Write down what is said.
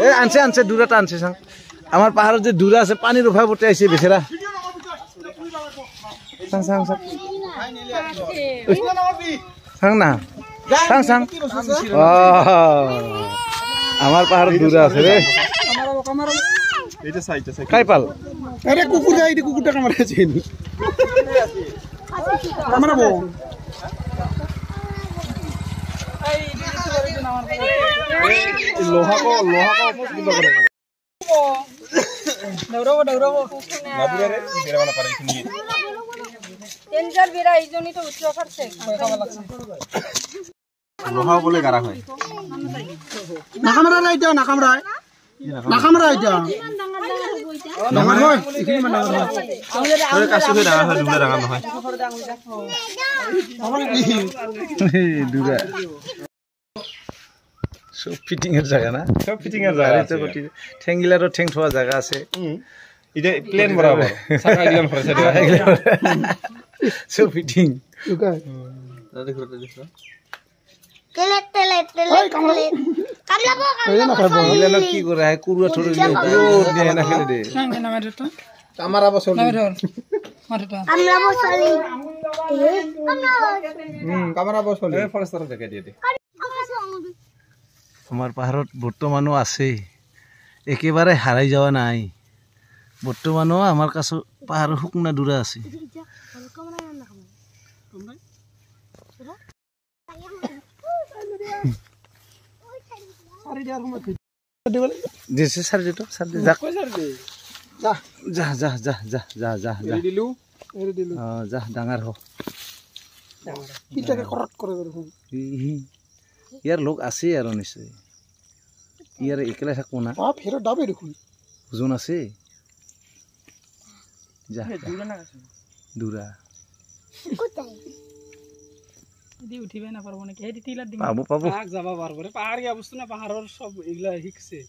এ আনছে আনছে দুরাটা আনছে চাং আমার পাহাড়ত যে দুরা আছে পানির অভাব উঠে আইছে বেচারা চাং চাং চাং চাং না চাং চাং আমার পাহাড়ত দুরা আছে রে খাই পাল আরে কুকুর যাই কুকুরটা কামড়াছে কামড়াবো লোহা কো পছন্দ করে দৌড়াবো বাবুরে রে বেরা বানা পারে শুনি তেনজার বেরা এইজনই তো উঠলো পারছে খাওয়া লাগছে লোহা বলে গারা হয় না কামড়া রাইটা না কামড়ায় না কামড়া রাইটা ডাঙর হয় এখানে মানে ডাঙর হয় ওরে কাছে হয়ে ডাঙর হয় দুরা ডাঙর হয় দুরা সব ফিটিং এর জায়গা না সব ফিটিং এর জায়গা আছে ঠেঙ্গিলারও ঠেং থোয়া জায়গা আছে এটা প্লেন বরাবর সাকা দিলাম খরচ দেওয়া সব ফিটিং ওকে দেখো এই কামড়াবো ইলানো কি করে হয় কুরুয়া ঠোরে দিয়ে না খেলে দে কামড়া বসলি কামড়া বসলি ফরেস্টার জায়গা দিয়ে দে আমার পাহাড়ত বর্তমানও আছে একেবারে হারাই যাওয়া নাই বর্তমানও আমার কাছে পাহাড়ের শুকনা দূরা আছে ডাঙৰ হ ইয়াৰ লোক আছে আৰু নিশ্চয় ইয়াৰ একেলা থাকবো না ওজন আছে দূৰা উঠিবে না পাৰবো নাকি পাবো যাবা পাৰবো পাহাড়িয়া বস্তু না পাহাড়েৰ সব এগুলা শিখছে